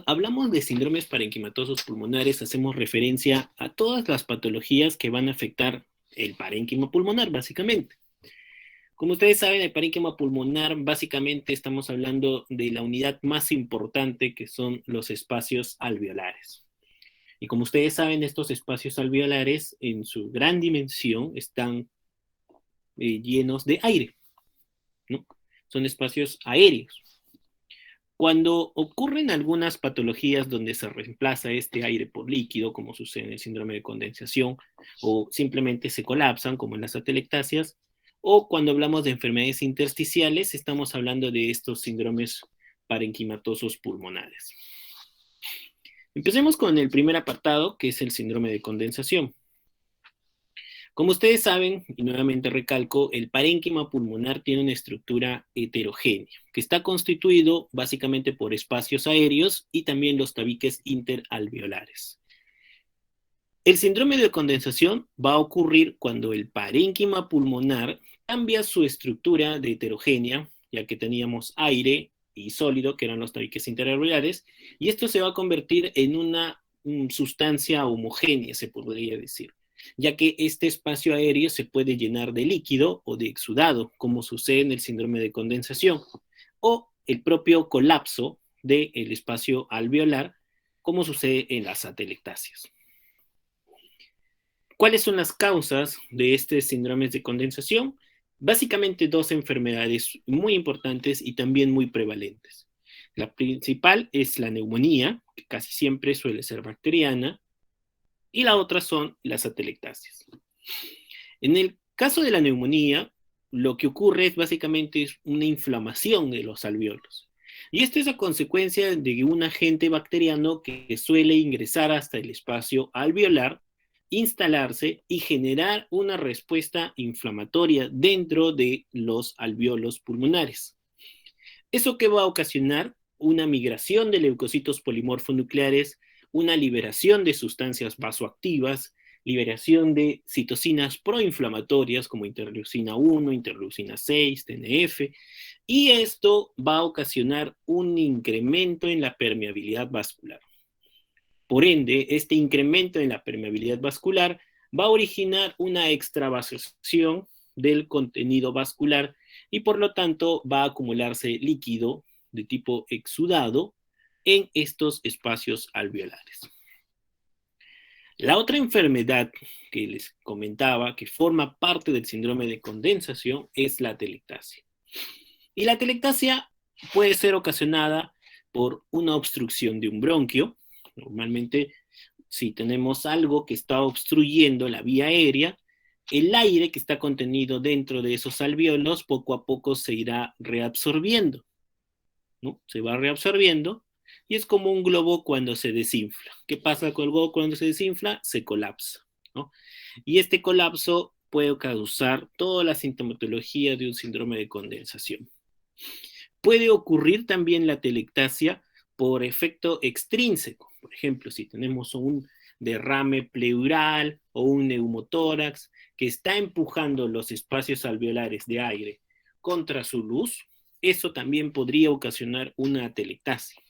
hablamos de síndromes parenquimatosos pulmonares, hacemos referencia a todas las patologías que van a afectar el parénquima pulmonar, básicamente. Como ustedes saben, el parénquima pulmonar, básicamente estamos hablando de la unidad más importante, que son los espacios alveolares. Y como ustedes saben, estos espacios alveolares, en su gran dimensión, están llenos de aire, ¿no? Son espacios aéreos. Cuando ocurren algunas patologías donde se reemplaza este aire por líquido, como sucede en el síndrome de condensación, o simplemente se colapsan, como en las atelectasias, o cuando hablamos de enfermedades intersticiales, estamos hablando de estos síndromes parenquimatosos pulmonares. Empecemos con el primer apartado, que es el síndrome de condensación. Como ustedes saben, y nuevamente recalco, el parénquima pulmonar tiene una estructura heterogénea, que está constituido básicamente por espacios aéreos y también los tabiques interalveolares. El síndrome de condensación va a ocurrir cuando el parénquima pulmonar cambia su estructura de heterogénea, ya que teníamos aire y sólido, que eran los tabiques interalveolares, y esto se va a convertir en una sustancia homogénea, se podría decir, ya que este espacio aéreo se puede llenar de líquido o de exudado, como sucede en el síndrome de condensación, o el propio colapso del espacio alveolar, como sucede en las atelectasias. ¿Cuáles son las causas de este síndrome de condensación? Básicamente dos enfermedades muy importantes y también muy prevalentes. La principal es la neumonía, que casi siempre suele ser bacteriana, y la otra son las atelectasias. En el caso de la neumonía, lo que ocurre es básicamente una inflamación de los alveolos. Y esto es a consecuencia de un agente bacteriano que suele ingresar hasta el espacio alveolar, instalarse y generar una respuesta inflamatoria dentro de los alveolos pulmonares. ¿Eso qué va a ocasionar? Una migración de leucocitos polimorfonucleares, una liberación de sustancias vasoactivas, liberación de citocinas proinflamatorias como interleucina 1, interleucina 6, TNF, y esto va a ocasionar un incremento en la permeabilidad vascular. Por ende, este incremento en la permeabilidad vascular va a originar una extravasación del contenido vascular y por lo tanto va a acumularse líquido de tipo exudado en estos espacios alveolares. La otra enfermedad que les comentaba, que forma parte del síndrome de condensación, es la atelectasia. Y la atelectasia puede ser ocasionada por una obstrucción de un bronquio. Normalmente, si tenemos algo que está obstruyendo la vía aérea, el aire que está contenido dentro de esos alveolos poco a poco se irá reabsorbiendo, ¿no? Se va reabsorbiendo y es como un globo cuando se desinfla. ¿Qué pasa con el globo cuando se desinfla? Se colapsa, ¿no? Y este colapso puede causar toda la sintomatología de un síndrome de condensación. Puede ocurrir también la atelectasia por efecto extrínseco. Por ejemplo, si tenemos un derrame pleural o un neumotórax que está empujando los espacios alveolares de aire contra su luz, eso también podría ocasionar una atelectasia.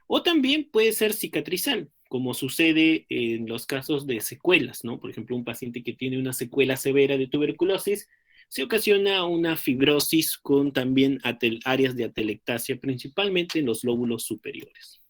O también puede ser cicatrizal, como sucede en los casos de secuelas, ¿no? Por ejemplo, un paciente que tiene una secuela severa de tuberculosis, se ocasiona una fibrosis con también áreas de atelectasia, principalmente en los lóbulos superiores.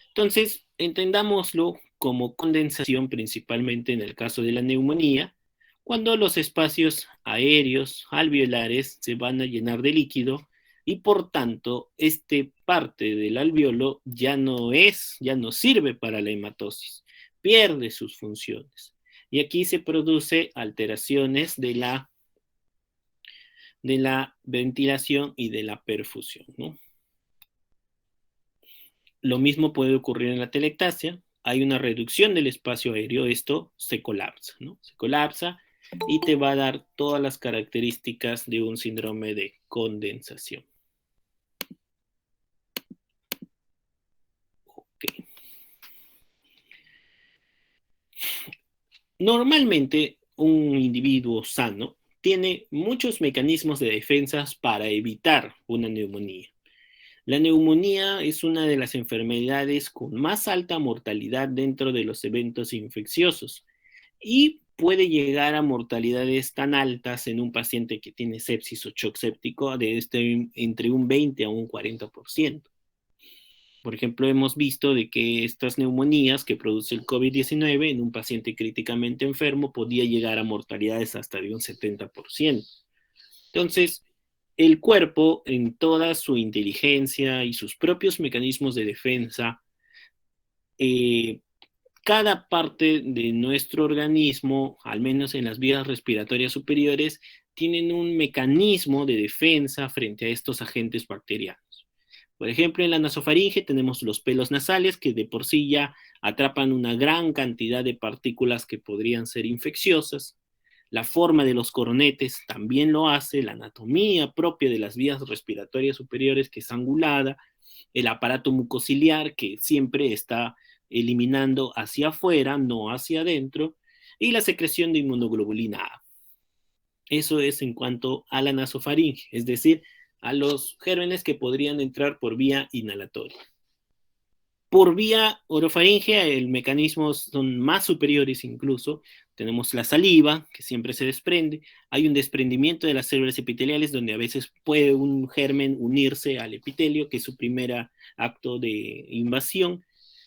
Entonces, entendámoslo como condensación principalmente en el caso de la neumonía, cuando los espacios aéreos alveolares se van a llenar de líquido y por tanto este parte del alveolo ya no sirve para la hematosis, pierde sus funciones. Y aquí se produce alteraciones de la ventilación y de la perfusión, ¿no? Lo mismo puede ocurrir en la telectasia. Hay una reducción del espacio aéreo, esto se colapsa, ¿no? Se colapsa y te va a dar todas las características de un síndrome de condensación. Okay. Normalmente, un individuo sano tiene muchos mecanismos de defensa para evitar una neumonía. La neumonía es una de las enfermedades con más alta mortalidad dentro de los eventos infecciosos y puede llegar a mortalidades tan altas en un paciente que tiene sepsis o shock séptico de entre un 20 a un 40%. Por ejemplo, hemos visto de que estas neumonías que produce el COVID-19 en un paciente críticamente enfermo podía llegar a mortalidades hasta de un 70%. Entonces, el cuerpo, en toda su inteligencia y sus propios mecanismos de defensa, eh, cada parte de nuestro organismo, al menos en las vías respiratorias superiores, tienen un mecanismo de defensa frente a estos agentes bacterianos. Por ejemplo, en la nasofaringe tenemos los pelos nasales que de por sí ya atrapan una gran cantidad de partículas que podrían ser infecciosas. La forma de los coronetes también lo hace, la anatomía propia de las vías respiratorias superiores que es angulada, el aparato mucociliar que siempre está eliminando hacia afuera, no hacia adentro, y la secreción de inmunoglobulina A. Eso es en cuanto a la nasofaringe, es decir, a los gérmenes que podrían entrar por vía inhalatoria. Por vía orofaringea, el mecanismo son más superiores incluso. Tenemos la saliva, que siempre se desprende. Hay un desprendimiento de las células epiteliales, donde a veces puede un germen unirse al epitelio, que es su primer acto de invasión.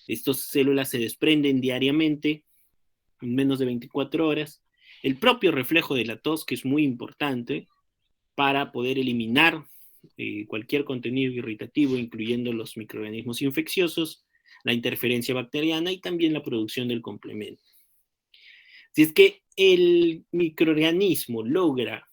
Estas células se desprenden diariamente, en menos de 24 horas. El propio reflejo de la tos, que es muy importante para poder eliminar cualquier contenido irritativo, incluyendo los microorganismos infecciosos, la interferencia bacteriana y también la producción del complemento. Si es que el microorganismo logra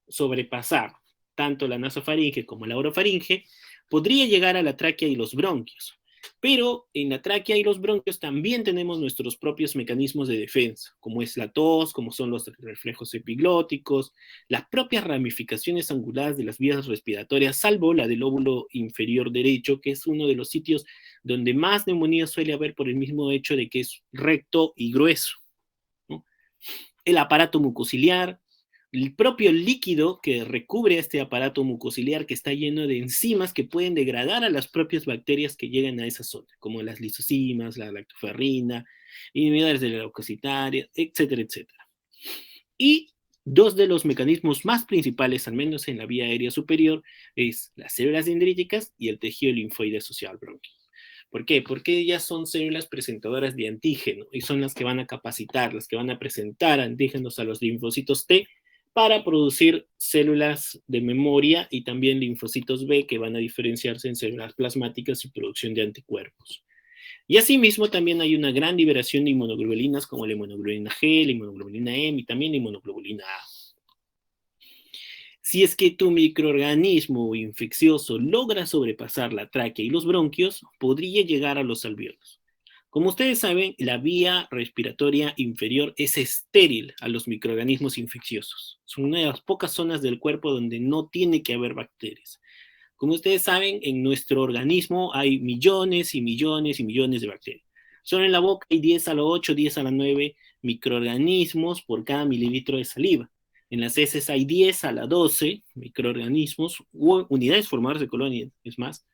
sobrepasar tanto la nasofaringe como la orofaringe, podría llegar a la tráquea y los bronquios. Pero en la tráquea y los bronquios también tenemos nuestros propios mecanismos de defensa, como es la tos, como son los reflejos epiglóticos, las propias ramificaciones angulares de las vías respiratorias, salvo la del lóbulo inferior derecho, que es uno de los sitios donde más neumonía suele haber por el mismo hecho de que es recto y grueso, ¿no? El aparato mucociliar, el propio líquido que recubre este aparato mucociliar que está lleno de enzimas que pueden degradar a las propias bacterias que llegan a esa zona, como las lisocimas, la lactoferrina, inhibidores de la leucocitaria, etcétera, etcétera. Y dos de los mecanismos más principales, al menos en la vía aérea superior, es las células dendríticas y el tejido linfoide asociado al bronquio. ¿Por qué? Porque ellas son células presentadoras de antígeno y son las que van a capacitar, las que van a presentar antígenos a los linfocitos T para producir células de memoria y también linfocitos B que van a diferenciarse en células plasmáticas y producción de anticuerpos. Y asimismo también hay una gran liberación de inmunoglobulinas como la inmunoglobulina G, la inmunoglobulina M y también la inmunoglobulina A. Si es que tu microorganismo infeccioso logra sobrepasar la tráquea y los bronquios, podría llegar a los alvéolos. Como ustedes saben, la vía respiratoria inferior es estéril a los microorganismos infecciosos. Es una de las pocas zonas del cuerpo donde no tiene que haber bacterias. Como ustedes saben, en nuestro organismo hay millones y millones y millones de bacterias. Solo en la boca hay 10 a la 8, 10 a la 9 microorganismos por cada mililitro de saliva. En las heces hay 10 a la 12 microorganismos u unidades formadoras de colonia, es más,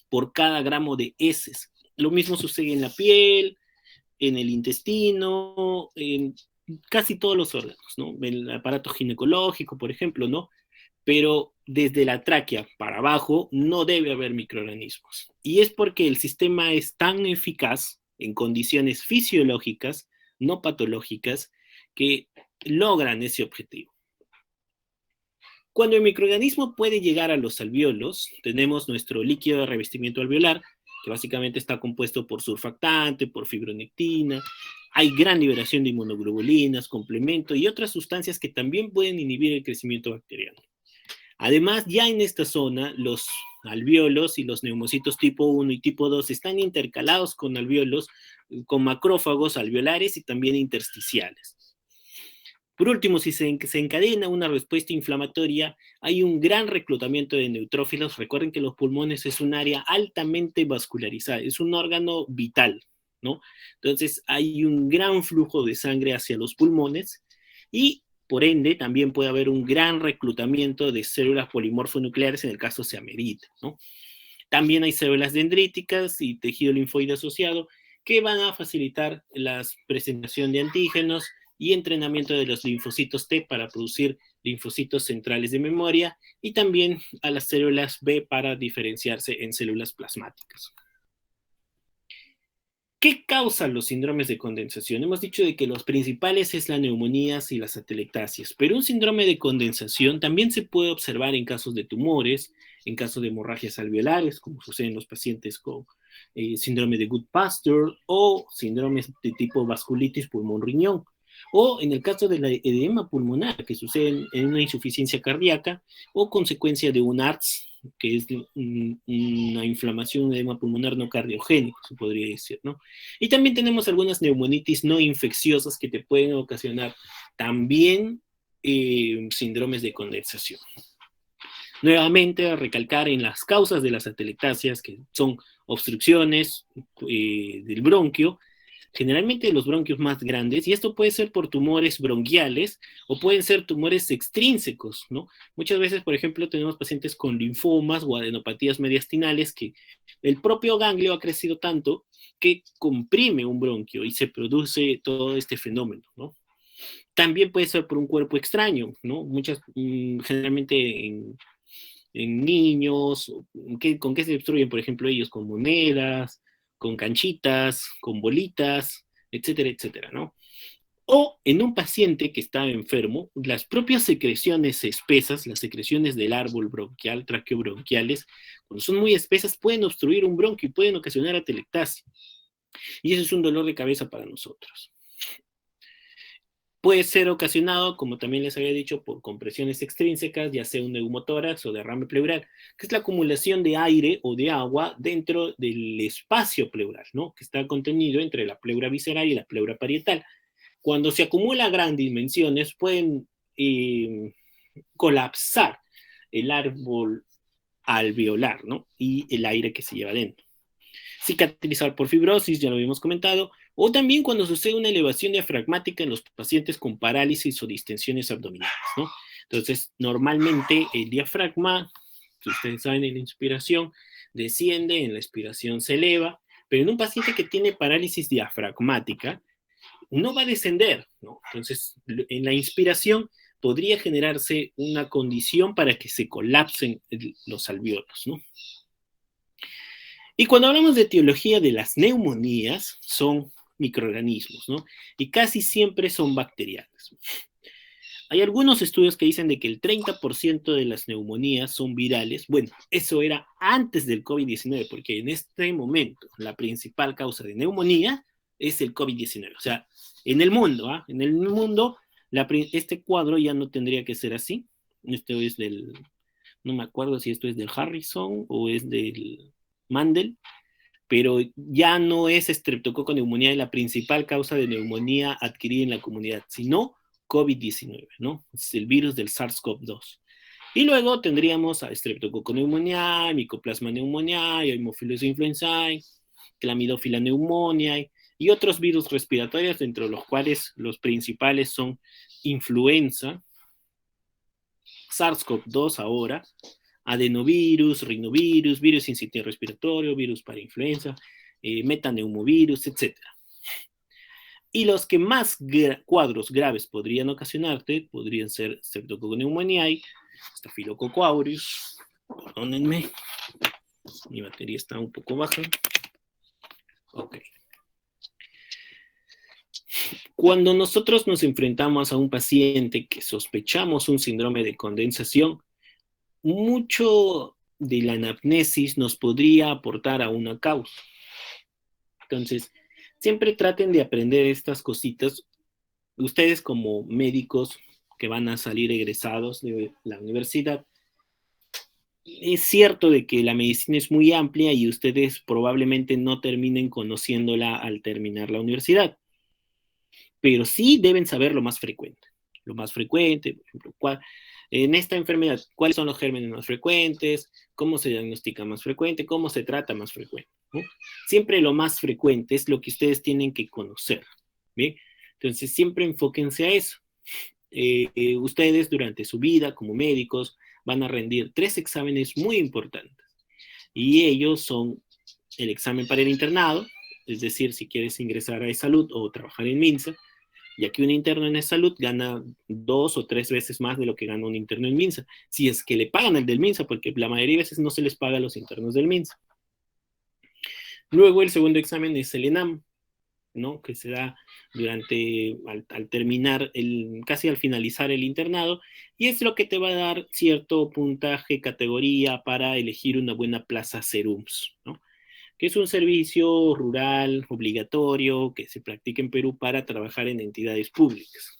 por cada gramo de heces. Lo mismo sucede en la piel, en el intestino, en casi todos los órganos, ¿no? El aparato ginecológico, por ejemplo, ¿no? Pero desde la tráquea para abajo no debe haber microorganismos. Y es porque el sistema es tan eficaz en condiciones fisiológicas, no patológicas, que logran ese objetivo. Cuando el microorganismo puede llegar a los alvéolos, tenemos nuestro líquido de revestimiento alveolar, que básicamente está compuesto por surfactante, por fibronectina. Hay gran liberación de inmunoglobulinas, complemento y otras sustancias que también pueden inhibir el crecimiento bacteriano. Además, ya en esta zona, los alvéolos y los neumocitos tipo 1 y tipo 2 están intercalados con alvéolos, con macrófagos alveolares y también intersticiales. Por último, si se encadena una respuesta inflamatoria, hay un gran reclutamiento de neutrófilos. Recuerden que los pulmones es un área altamente vascularizada, es un órgano vital, ¿no? Entonces, hay un gran flujo de sangre hacia los pulmones y, por ende, también puede haber un gran reclutamiento de células polimorfonucleares en el caso se amerite, ¿no? También hay células dendríticas y tejido linfoide asociado que van a facilitar la presentación de antígenos y entrenamiento de los linfocitos T para producir linfocitos centrales de memoria y también a las células B para diferenciarse en células plasmáticas. ¿Qué causan los síndromes de condensación? Hemos dicho de que los principales es la neumonía y las atelectasias, pero un síndrome de condensación también se puede observar en casos de tumores, en casos de hemorragias alveolares, como sucede en los pacientes con síndrome de Goodpasture o síndromes de tipo vasculitis pulmón-riñón, o en el caso del edema pulmonar, que sucede en una insuficiencia cardíaca o consecuencia de un ARTS, que es una inflamación, un edema pulmonar no cardiogénico, se podría decir, ¿no? Y también tenemos algunas neumonitis no infecciosas que te pueden ocasionar también síndromes de condensación. Nuevamente, a recalcar en las causas de las atelectasias, que son obstrucciones del bronquio, generalmente los bronquios más grandes, y esto puede ser por tumores bronquiales o pueden ser tumores extrínsecos, ¿no? Muchas veces, por ejemplo, tenemos pacientes con linfomas o adenopatías mediastinales que el propio ganglio ha crecido tanto que comprime un bronquio y se produce todo este fenómeno, ¿no? También puede ser por un cuerpo extraño, ¿no? Generalmente en niños, ¿con qué se destruyen, por ejemplo, ellos? Con monedas, con canchitas, con bolitas, etcétera, etcétera, ¿no? O en un paciente que está enfermo, las propias secreciones espesas, las secreciones del árbol bronquial, traqueobronquiales, cuando son muy espesas, pueden obstruir un bronquio y pueden ocasionar atelectasia. Y eso es un dolor de cabeza para nosotros. Puede ser ocasionado, como también les había dicho, por compresiones extrínsecas, ya sea un neumotórax o derrame pleural, que es la acumulación de aire o de agua dentro del espacio pleural, ¿no? Que está contenido entre la pleura visceral y la pleura parietal. Cuando se acumula a grandes dimensiones, pueden colapsar el árbol alveolar, ¿no? Y el aire que se lleva dentro. Cicatrizar por fibrosis, ya lo habíamos comentado, o también cuando sucede una elevación diafragmática en los pacientes con parálisis o distensiones abdominales, ¿no? Entonces, normalmente el diafragma, que ustedes saben en la inspiración, desciende, en la expiración se eleva, pero en un paciente que tiene parálisis diafragmática, no va a descender, ¿no? Entonces, en la inspiración podría generarse una condición para que se colapsen los alvéolos, ¿no? Y cuando hablamos de etiología de las neumonías, son microorganismos, ¿no? Y casi siempre son bacterianas. Hay algunos estudios que dicen de que el 30% de las neumonías son virales. Bueno, eso era antes del COVID-19, porque en este momento la principal causa de neumonía es el COVID-19. O sea, en el mundo, ¿ah? En el mundo, este cuadro ya no tendría que ser así. Esto es del, no me acuerdo si esto es del Harrison o es del Mandel, pero ya no es estreptococo neumonía la principal causa de neumonía adquirida en la comunidad, sino COVID-19, ¿no? Es el virus del SARS-CoV-2. Y luego tendríamos a Streptococcus pneumoniae, Mycoplasma pneumoniae, Haemophilus influenzae, Chlamydophila pneumoniae y otros virus respiratorios, dentro de los cuales los principales son influenza, SARS-CoV-2 ahora, adenovirus, rinovirus, virus incitio respiratorio, virus para influenza, metaneumovirus, etc. Y los que más cuadros graves podrían ocasionarte podrían ser Streptococcus pneumoniae, Staphylococcus aureus, perdónenme, mi batería está un poco baja. Ok. Cuando nosotros nos enfrentamos a un paciente que sospechamos un síndrome de condensación, mucho de la anamnesis nos podría aportar a una causa. Entonces, siempre traten de aprender estas cositas. Ustedes como médicos que van a salir egresados de la universidad, es cierto de que la medicina es muy amplia y ustedes probablemente no terminen conociéndola al terminar la universidad, pero sí deben saber lo más frecuente. Lo más frecuente, por ejemplo, en esta enfermedad, ¿cuáles son los gérmenes más frecuentes? ¿Cómo se diagnostica más frecuente? ¿Cómo se trata más frecuente? ¿No? Siempre lo más frecuente es lo que ustedes tienen que conocer. ¿Bien? Entonces, siempre enfóquense a eso. Ustedes durante su vida como médicos van a rendir 3 exámenes muy importantes. y ellos son el examen para el internado, es decir, si quieres ingresar a salud o trabajar en MINSA, ya que un interno en salud gana 2 o 3 veces más de lo que gana un interno en MINSA, si es que le pagan el del MINSA, porque la mayoría de veces no se les paga a los internos del MINSA. Luego el segundo examen es el ENAM, ¿no? Que se da al terminar, casi al finalizar el internado, y es lo que te va a dar cierto puntaje, categoría para elegir una buena plaza CERUMS, ¿no? Que es un servicio rural obligatorio que se practica en Perú para trabajar en entidades públicas.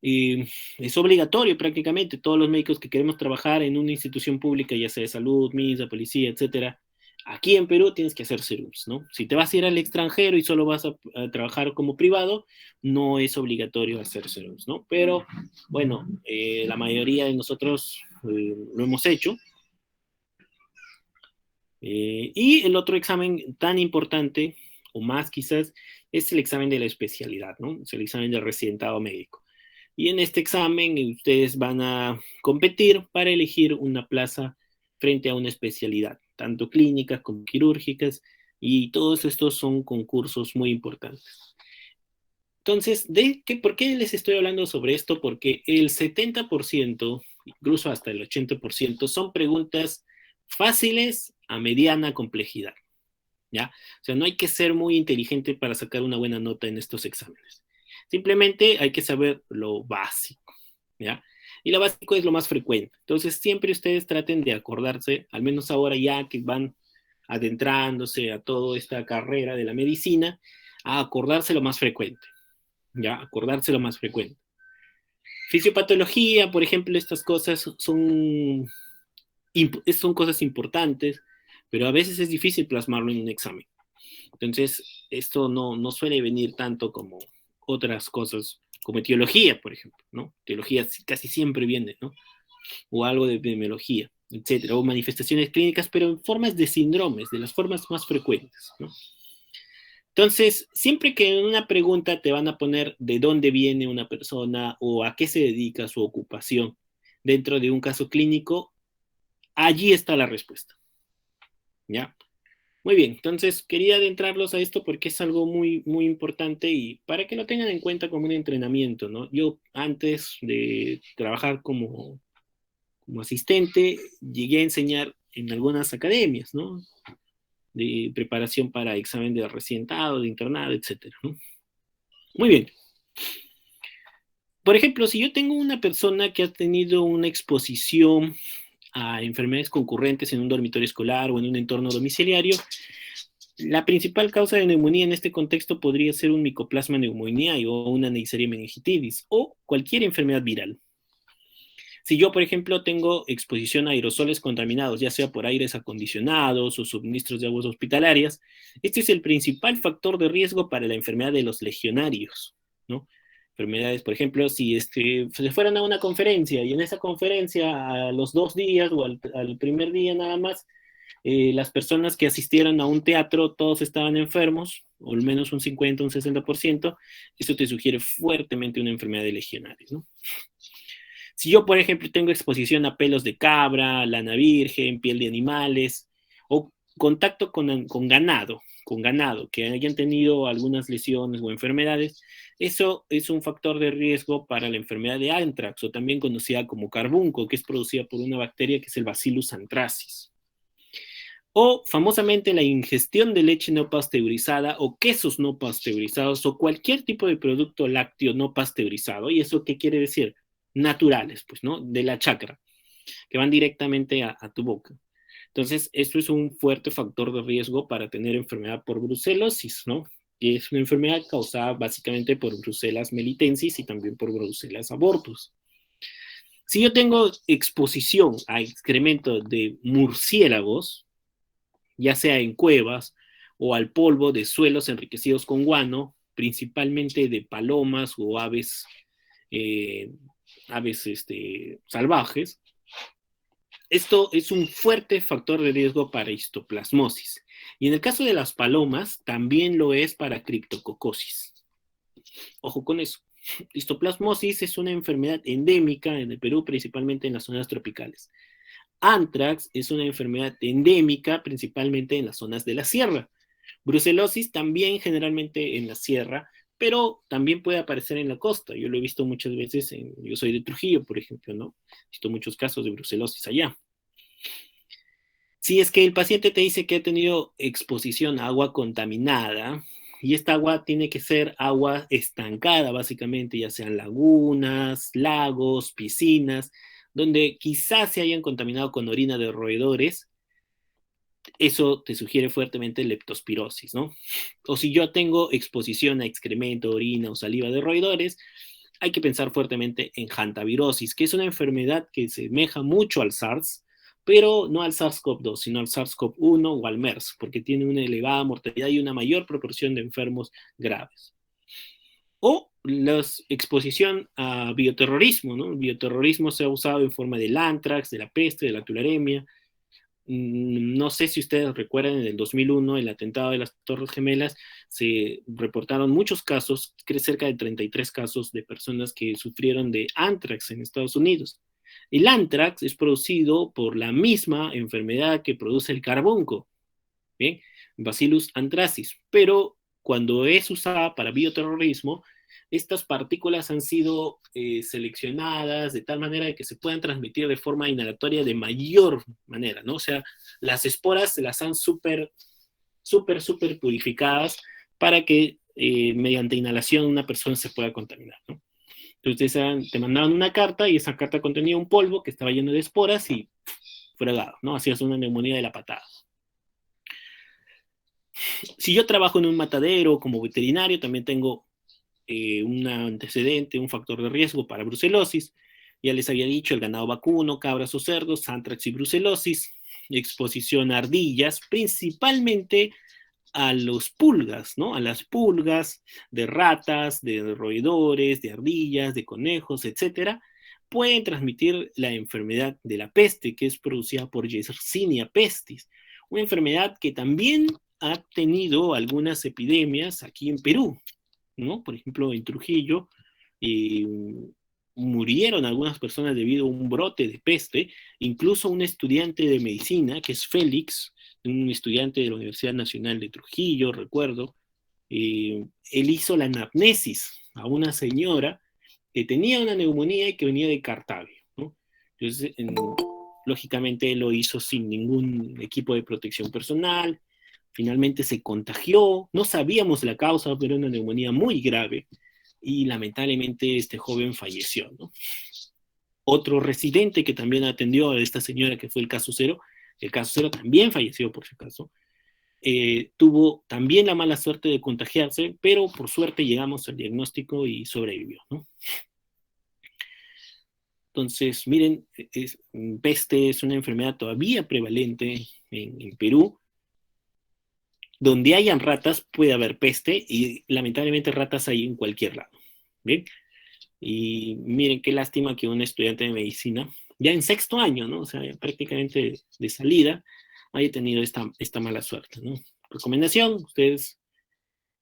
Es obligatorio prácticamente, todos los médicos que queremos trabajar en una institución pública, ya sea de salud, MINSA, policía, etcétera, aquí en Perú tienes que hacer serums, ¿no? Si te vas a ir al extranjero y solo vas a trabajar como privado, no es obligatorio hacer serums, ¿no? Pero bueno, la mayoría de nosotros lo hemos hecho. Y el otro examen tan importante, o más quizás, es el examen de la especialidad, ¿no? Es el examen del residentado médico. Y en este examen ustedes van a competir para elegir una plaza frente a una especialidad, tanto clínicas como quirúrgicas, y todos estos son concursos muy importantes. Entonces, ¿por qué les estoy hablando sobre esto? Porque el 70%, incluso hasta el 80%, son preguntas fáciles a mediana complejidad, ¿ya? O sea, no hay que ser muy inteligente para sacar una buena nota en estos exámenes. Simplemente hay que saber lo básico, ¿ya? Y lo básico es lo más frecuente. Entonces, siempre ustedes traten de acordarse, al menos ahora ya que van adentrándose a toda esta carrera de la medicina, a acordarse lo más frecuente, ¿ya? Acordarse lo más frecuente. Fisiopatología, por ejemplo, estas cosas son cosas importantes, pero a veces es difícil plasmarlo en un examen. Entonces, esto no suele venir tanto como otras cosas, como etiología, por ejemplo, ¿no? Etiología casi siempre viene, ¿no? O algo de epidemiología, etcétera, o manifestaciones clínicas, pero en formas de síndromes, de las formas más frecuentes, ¿no? Entonces, siempre que en una pregunta te van a poner de dónde viene una persona o a qué se dedica su ocupación dentro de un caso clínico, allí está la respuesta, ¿ya? Muy bien, entonces quería adentrarlos a esto porque es algo muy, muy importante y para que lo tengan en cuenta como un entrenamiento, ¿no? Yo antes de trabajar como asistente, llegué a enseñar en algunas academias, ¿no? De preparación para examen de residentado, de internado, etcétera, ¿no? Muy bien. Por ejemplo, si yo tengo una persona que ha tenido una exposición a enfermedades concurrentes en un dormitorio escolar o en un entorno domiciliario, la principal causa de neumonía en este contexto podría ser un micoplasma pneumoniae o una Neisseria meningitis o cualquier enfermedad viral. Si yo, por ejemplo, tengo exposición a aerosoles contaminados, ya sea por aires acondicionados o suministros de aguas hospitalarias, este es el principal factor de riesgo para la enfermedad de los legionarios, ¿no? Enfermedades, por ejemplo, si se fueran a una conferencia y en esa conferencia a los 2 días o al primer día nada más, las personas que asistieran a un teatro, todos estaban enfermos, o al menos un 50, un 60%, eso te sugiere fuertemente una enfermedad de legionarios, ¿no? Si yo, por ejemplo, tengo exposición a pelos de cabra, lana virgen, piel de animales, o contacto con ganado que hayan tenido algunas lesiones o enfermedades, eso es un factor de riesgo para la enfermedad de anthrax, o también conocida como carbunco, que es producida por una bacteria que es el Bacillus anthracis. O famosamente la ingestión de leche no pasteurizada o quesos no pasteurizados o cualquier tipo de producto lácteo no pasteurizado. ¿Y eso qué quiere decir? Naturales, pues, ¿no? De la chacra, que van directamente a tu boca. Entonces, esto es un fuerte factor de riesgo para tener enfermedad por brucelosis, ¿no? Que es una enfermedad causada básicamente por Brucelas melitensis y también por Brucelas abortus. Si yo tengo exposición a excremento de murciélagos, ya sea en cuevas o al polvo de suelos enriquecidos con guano, principalmente de palomas o eh, aves salvajes. Esto es un fuerte factor de riesgo para histoplasmosis. Y en el caso de las palomas, también lo es para criptococosis. Ojo con eso. Histoplasmosis es una enfermedad endémica en el Perú, principalmente en las zonas tropicales. Anthrax es una enfermedad endémica principalmente en las zonas de la sierra. Brucelosis también generalmente en la sierra, pero también puede aparecer en la costa. Yo lo he visto muchas veces, yo soy de Trujillo, por ejemplo, ¿no? He visto muchos casos de brucelosis allá. Si es que el paciente te dice que ha tenido exposición a agua contaminada, y esta agua tiene que ser agua estancada, básicamente, ya sean lagunas, lagos, piscinas, donde quizás se hayan contaminado con orina de roedores, eso te sugiere fuertemente leptospirosis, ¿no? O si yo tengo exposición a excremento, orina o saliva de roedores, hay que pensar fuertemente en hantavirosis, que es una enfermedad que se semeja mucho al SARS, pero no al SARS-CoV-2, sino al SARS-CoV-1 o al MERS, porque tiene una elevada mortalidad y una mayor proporción de enfermos graves. O la exposición a bioterrorismo, ¿no? El bioterrorismo se ha usado en forma del anthrax, de la peste, de la tularemia. No sé si ustedes recuerdan, en el 2001, el atentado de las Torres Gemelas, se reportaron muchos casos, cerca de 33 casos de personas que sufrieron de anthrax en Estados Unidos. El anthrax es producido por la misma enfermedad que produce el carbunco, ¿bien? Bacillus anthracis, pero cuando es usada para bioterrorismo, estas partículas han sido seleccionadas de tal manera de que se puedan transmitir de forma inhalatoria de mayor manera, ¿no? O sea, las esporas se las han súper purificadas para que mediante inhalación una persona se pueda contaminar, ¿no? Entonces te mandaban una carta y esa carta contenía un polvo que estaba lleno de esporas y fregado, ¿no? Hacías una neumonía de la patada. Si yo trabajo en un matadero como veterinario, también tengo un antecedente, un factor de riesgo para brucelosis. Ya les había dicho, el ganado vacuno, cabras o cerdos, anthrax y brucelosis, exposición a ardillas, principalmente a los pulgas, ¿no? A las pulgas de ratas, de roedores, de ardillas, de conejos, etcétera, pueden transmitir la enfermedad de la peste, que es producida por Yersinia pestis, una enfermedad que también ha tenido algunas epidemias aquí en Perú, ¿no? Por ejemplo, en Trujillo eh, murieron algunas personas debido a un brote de peste, incluso un estudiante de medicina, que es Félix, un estudiante de la Universidad Nacional de Trujillo, recuerdo, él hizo la anamnesis a una señora que tenía una neumonía y que venía de Cartagena, ¿no? Entonces, lógicamente él lo hizo sin ningún equipo de protección personal, finalmente se contagió, no sabíamos la causa, pero era una neumonía muy grave y lamentablemente este joven falleció, ¿no? Otro residente que también atendió a esta señora que fue el caso cero también falleció por si acaso, tuvo también la mala suerte de contagiarse, pero por suerte llegamos al diagnóstico y sobrevivió, ¿no? Entonces, miren, peste es una enfermedad todavía prevalente en Perú. Donde hayan ratas puede haber peste y lamentablemente ratas hay en cualquier lado. ¿Bien? Y miren qué lástima que un estudiante de medicina, ya en sexto año, ¿no? O sea, prácticamente de salida, haya tenido esta mala suerte, ¿no? Recomendación, ustedes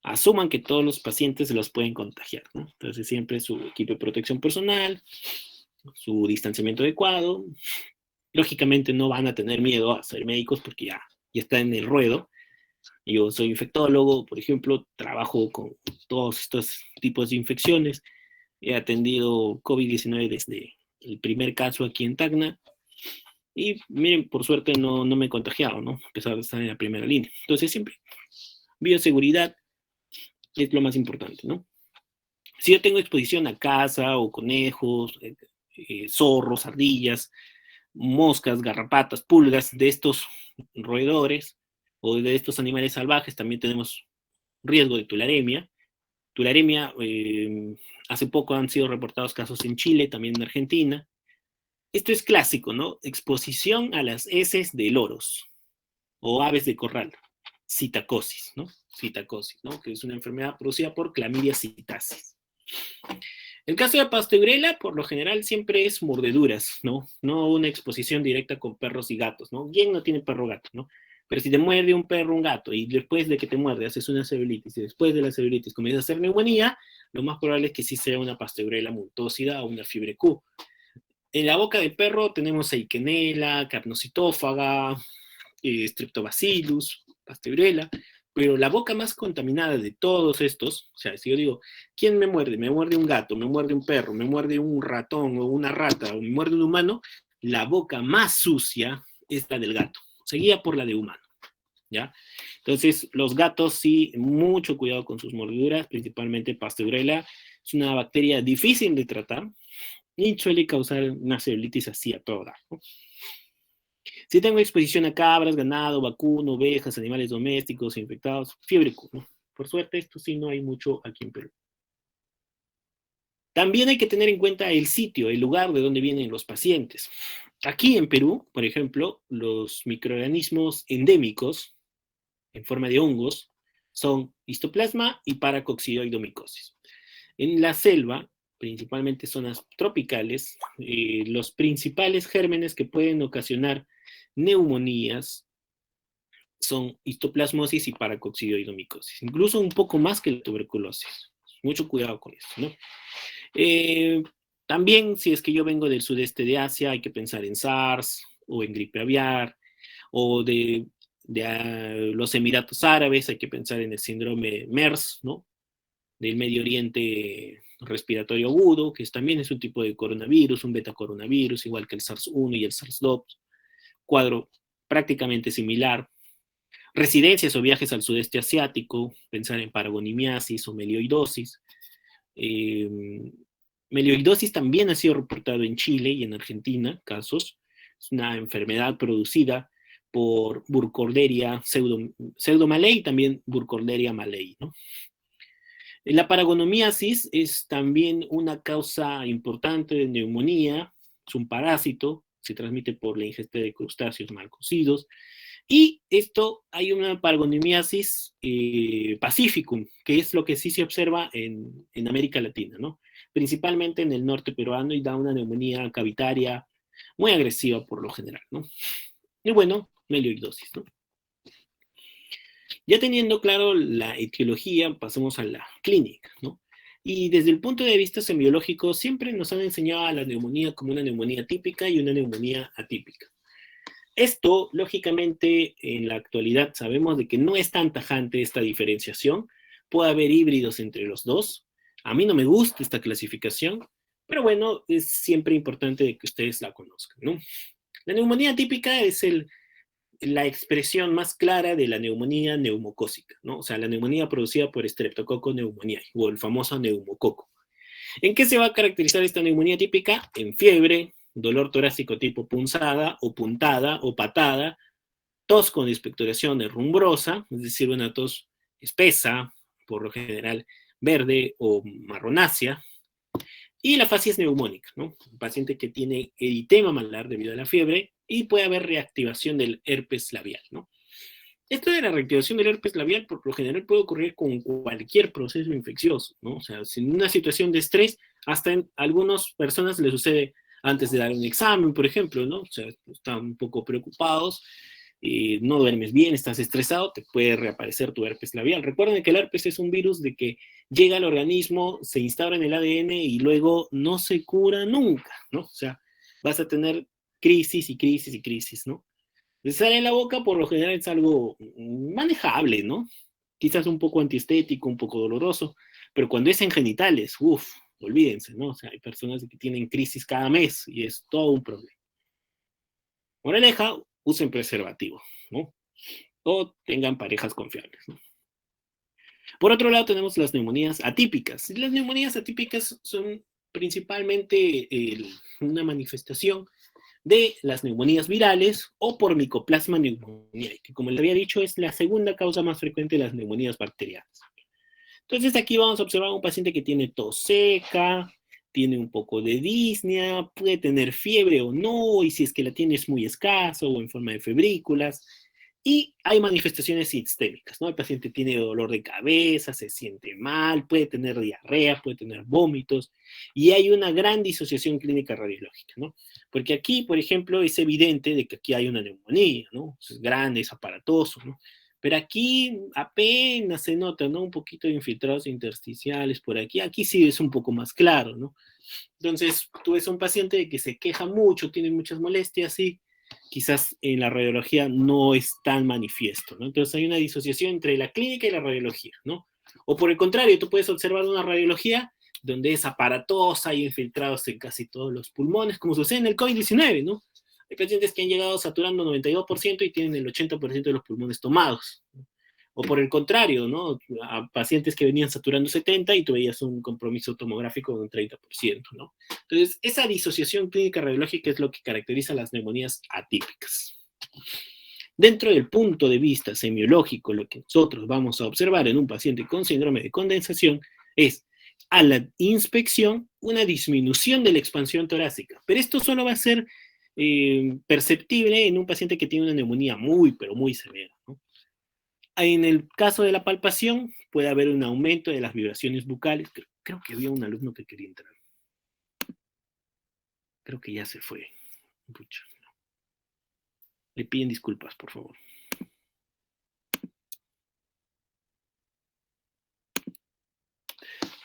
asuman que todos los pacientes se los pueden contagiar, ¿no? Entonces siempre su equipo de protección personal, su distanciamiento adecuado. Lógicamente no van a tener miedo a ser médicos porque ya está en el ruedo. Yo soy infectólogo, por ejemplo, trabajo con todos estos tipos de infecciones. He atendido COVID-19 desde el primer caso aquí en Tacna. Y miren, por suerte no me he contagiado, ¿no? A pesar de estar en la primera línea. Entonces, siempre, bioseguridad es lo más importante, ¿no? Si yo tengo exposición a caza o conejos, zorros, ardillas, moscas, garrapatas, pulgas de estos roedores o de estos animales salvajes, también tenemos riesgo de tularemia. Tularemia, hace poco han sido reportados casos en Chile, también en Argentina. Esto es clásico, ¿no? Exposición a las heces de loros o aves de corral. Citacosis, ¿no? Citacosis, ¿no? Que es una enfermedad producida por Clamidia citasis. El caso de Pasteurella, por lo general, siempre es mordeduras, ¿no? No una exposición directa con perros y gatos, ¿no? ¿Quién no tiene perro o gato, ¿no? Pero si te muerde un perro o un gato y después de que te muerde haces una celulitis y después de la celulitis comienzas a hacer neumonía, lo más probable es que sí sea una Pasteurella multósida o una fiebre Q. En la boca del perro tenemos Eikenella, Capnocitófaga, Streptobacillus, Pasteurella, pero la boca más contaminada de todos estos, o sea, si yo digo, ¿quién me muerde? Me muerde un gato, me muerde un perro, me muerde un ratón o una rata, o me muerde un humano, la boca más sucia es la del gato, seguida por la de humano, ¿ya? Entonces, los gatos sí, mucho cuidado con sus mordeduras, principalmente Pasteurella, es una bacteria difícil de tratar y suele causar una celulitis así a toda, ¿no? Si tengo exposición a cabras, ganado, vacuno, ovejas, animales domésticos infectados, fiebre Q, ¿no? Por suerte, esto sí no hay mucho aquí en Perú. También hay que tener en cuenta el sitio, el lugar de donde vienen los pacientes. Aquí en Perú, por ejemplo, los microorganismos endémicos en forma de hongos son histoplasma y paracoccidioidomicosis. En la selva, principalmente zonas tropicales, los principales gérmenes que pueden ocasionar neumonías son histoplasmosis y paracoccidioidomicosis, incluso un poco más que la tuberculosis. Mucho cuidado con eso, ¿no? Eh, También, si es que yo vengo del sudeste de Asia, hay que pensar en SARS o en gripe aviar, o de los Emiratos Árabes, hay que pensar en el síndrome MERS, ¿no? Del Medio Oriente respiratorio agudo, que también es un tipo de coronavirus, un beta coronavirus, igual que el SARS-1 y el SARS-2, cuadro prácticamente similar. Residencias o viajes al sudeste asiático, pensar en paragonimiasis o melioidosis. Eh, Melioidosis también ha sido reportado en Chile y en Argentina, casos. Es una enfermedad producida por Burkholderia pseudomalei y también Burkholderia malei, ¿no? La paragonomiasis es también una causa importante de neumonía, es un parásito, se transmite por la ingesta de crustáceos mal cocidos, y esto hay una paragonimiasis pacificum, que es lo que sí se observa en América Latina, ¿no? Principalmente en el norte peruano y da una neumonía cavitaria muy agresiva por lo general, ¿no? Y bueno, melioidosis, ¿no? Ya teniendo claro la etiología, pasemos a la clínica, ¿no? Y desde el punto de vista semiológico, siempre nos han enseñado a la neumonía como una neumonía típica y una neumonía atípica. Esto, lógicamente, en la actualidad sabemos de que no es tan tajante esta diferenciación. Puede haber híbridos entre los dos. A mí no me gusta esta clasificación, pero bueno, es siempre importante que ustedes la conozcan, ¿no? La neumonía típica es la expresión más clara de la neumonía neumocócica, ¿no? O sea, la neumonía producida por Streptococcus pneumoniae o el famoso neumococo. ¿En qué se va a caracterizar esta neumonía típica? En fiebre, dolor torácico tipo punzada o puntada o patada, tos con expectoración rumbrosa, es decir, una tos espesa, por lo general verde o marronácea, y la facies neumónica, ¿no? Un paciente que tiene eritema malar debido a la fiebre y puede haber reactivación del herpes labial, ¿no? Esto de la reactivación del herpes labial, por lo general, puede ocurrir con cualquier proceso infeccioso, ¿no? O sea, en una situación de estrés, hasta en algunas personas les sucede antes de dar un examen, por ejemplo, ¿no? O sea, están un poco preocupados, no duermes bien, estás estresado, te puede reaparecer tu herpes labial. Recuerden que el herpes es un virus de que llega al organismo, se instaura en el ADN y luego no se cura nunca, ¿no? O sea, vas a tener crisis y crisis y crisis, ¿no? Estar en la boca por lo general es algo manejable, ¿no? Quizás un poco antiestético, un poco doloroso, pero cuando es en genitales, uff, olvídense, ¿no? O sea, hay personas que tienen crisis cada mes y es todo un problema. Moraleja, usen preservativo, ¿no? O tengan parejas confiables, ¿no? Por otro lado, tenemos las neumonías atípicas. Las neumonías atípicas son principalmente una manifestación de las neumonías virales o por Mycoplasma pneumoniae, que como les había dicho es la segunda causa más frecuente de las neumonías bacterianas. Entonces aquí vamos a observar a un paciente que tiene tos seca, tiene un poco de disnea, puede tener fiebre o no, y si es que la tiene es muy escaso o en forma de febrículas. Y hay manifestaciones sistémicas, ¿no? El paciente tiene dolor de cabeza, se siente mal, puede tener diarrea, puede tener vómitos, y hay una gran disociación clínica radiológica, ¿no? Porque aquí, por ejemplo, es evidente de que aquí hay una neumonía, ¿no? Es grande, es aparatoso, ¿no? Pero aquí apenas se nota, ¿no? Un poquito de infiltrados intersticiales por aquí. Aquí sí es un poco más claro, ¿no? Entonces, tú ves a un paciente que se queja mucho, tiene muchas molestias y quizás en la radiología no es tan manifiesto, ¿no? Entonces hay una disociación entre la clínica y la radiología, ¿no? O por el contrario, tú puedes observar una radiología donde es aparatosa y infiltrados en casi todos los pulmones, como sucede en el COVID-19, ¿no? Hay pacientes que han llegado saturando 92% y tienen el 80% de los pulmones tomados. O por el contrario, ¿no? A pacientes que venían saturando 70 y tú veías un compromiso tomográfico de un 30%, ¿no? Entonces, esa disociación clínica radiológica es lo que caracteriza las neumonías atípicas. Dentro del punto de vista semiológico, lo que nosotros vamos a observar en un paciente con síndrome de condensación es a la inspección una disminución de la expansión torácica, pero esto solo va a ser perceptible en un paciente que tiene una neumonía muy, pero muy severa, ¿no? En el caso de la palpación, puede haber un aumento de las vibraciones bucales. Creo que había un alumno que quería entrar. Creo que ya se fue. Pucha. Le piden disculpas, por favor.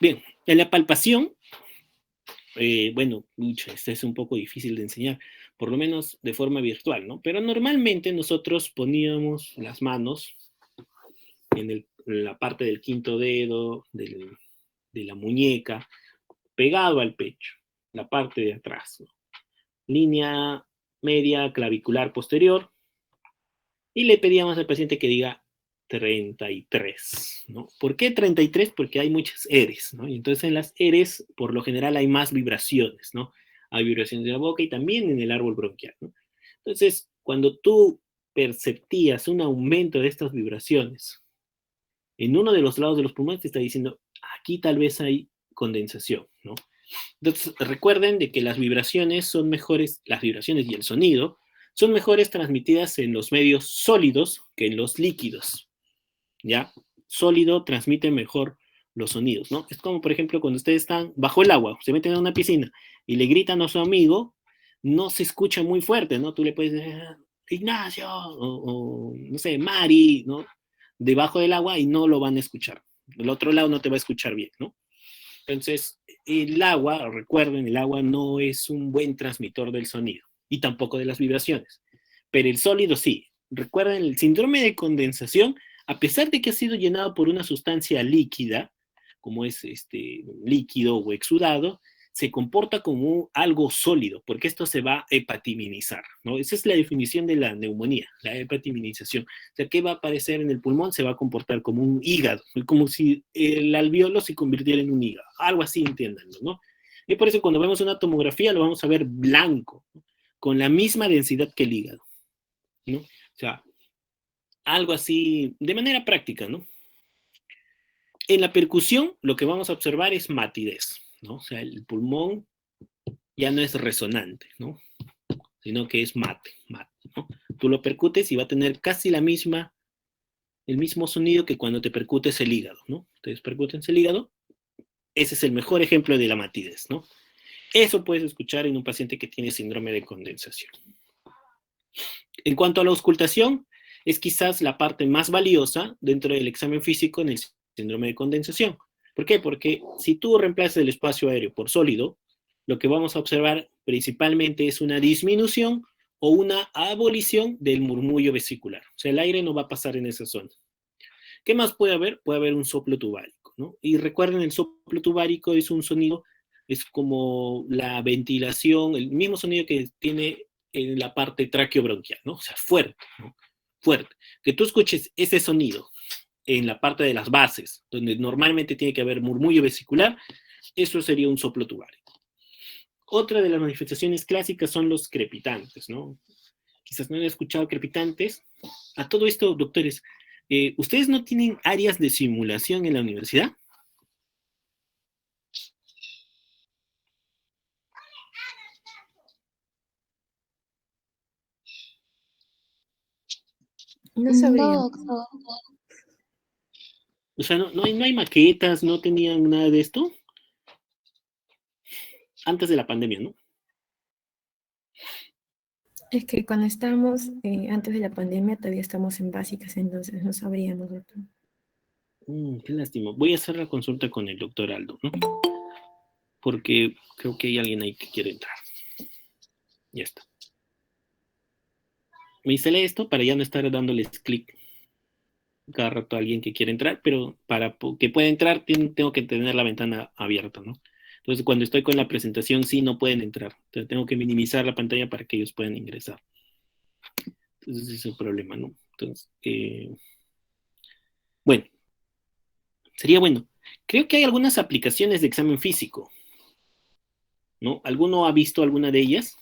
Bien, en la palpación, bueno, este es un poco difícil de enseñar, por lo menos de forma virtual, ¿no? Pero normalmente nosotros poníamos las manos en la parte del quinto dedo, de la muñeca, pegado al pecho, la parte de atrás, ¿no? Línea media clavicular posterior, y le pedíamos al paciente que diga 33, ¿no? ¿Por qué 33? Porque hay muchas eres, ¿no? Y entonces en las eres, por lo general, hay más vibraciones, ¿no? Hay vibraciones de la boca y también en el árbol bronquial, ¿no? Entonces, cuando tú perceptías un aumento de estas vibraciones en uno de los lados de los pulmones, te está diciendo, aquí tal vez hay condensación, ¿no? Entonces, recuerden de que las vibraciones son mejores, las vibraciones y el sonido son mejores transmitidas en los medios sólidos que en los líquidos, ¿ya? Sólido transmite mejor los sonidos, ¿no? Es como, por ejemplo, cuando ustedes están bajo el agua, se meten a una piscina y le gritan a su amigo, no se escucha muy fuerte, ¿no? Tú le puedes decir, Ignacio, o no sé, Mari, ¿no? Debajo del agua y no lo van a escuchar. Del otro lado no te va a escuchar bien, ¿no? Entonces, el agua, recuerden, el agua no es un buen transmitor del sonido y tampoco de las vibraciones, pero el sólido sí. Recuerden, el síndrome de condensación, a pesar de que ha sido llenado por una sustancia líquida, como es este líquido o exudado, se comporta como algo sólido, porque esto se va a hepatiminizar, ¿no? Esa es la definición de la neumonía, la hepatiminización. O sea, ¿qué va a aparecer en el pulmón? Se va a comportar como un hígado, como si el alveolo se convirtiera en un hígado, algo así, entiéndanlo, ¿no? Y por eso cuando vemos una tomografía lo vamos a ver blanco, ¿no? Con la misma densidad que el hígado, ¿no? O sea, algo así de manera práctica, ¿no? En la percusión lo que vamos a observar es matidez, ¿no? O sea, el pulmón ya no es resonante, ¿no? Sino que es mate, ¿no? Tú lo percutes y va a tener casi el mismo sonido que cuando te percutes el hígado, ¿no? Ustedes percuten el hígado, ese es el mejor ejemplo de la matidez, ¿no? Eso puedes escuchar en un paciente que tiene síndrome de condensación. En cuanto a la auscultación, es quizás la parte más valiosa dentro del examen físico en el síndrome de condensación. ¿Por qué? Porque si tú reemplazas el espacio aéreo por sólido, lo que vamos a observar principalmente es una disminución o una abolición del murmullo vesicular. O sea, el aire no va a pasar en esa zona. ¿Qué más puede haber? Puede haber un soplo tubárico, ¿no? Y recuerden, el soplo tubárico es un sonido, es como la ventilación, el mismo sonido que tiene en la parte traqueobronquial, ¿no? O sea, fuerte, ¿no? Fuerte. Que tú escuches ese sonido en la parte de las bases, donde normalmente tiene que haber murmullo vesicular, eso sería un soplo tubárico. Otra de las manifestaciones clásicas son los crepitantes, ¿no? Quizás no han escuchado crepitantes. A todo esto, doctores, ¿ustedes no tienen áreas de simulación en la universidad? No No, sabría. doctor. O sea, no hay maquetas, no tenían nada de esto antes de la pandemia, ¿no? Es que cuando estábamos, antes de la pandemia, todavía estamos en básicas, entonces no sabríamos, doctor. Qué lástima. Voy a hacer la consulta con el doctor Aldo, ¿no? porque creo que hay alguien ahí que quiere entrar. Ya está. Me instalé esto para ya no estar dándoles clic cada rato a alguien que quiere entrar, pero para que pueda entrar tengo que tener la ventana abierta, ¿no? Entonces, cuando estoy con la presentación, sí no pueden entrar. Entonces, tengo que minimizar la pantalla para que ellos puedan ingresar. Entonces, ese es el problema, ¿no? Entonces, bueno, sería bueno. Creo que hay algunas aplicaciones de examen físico, ¿no? ¿Alguno ha visto alguna de ellas?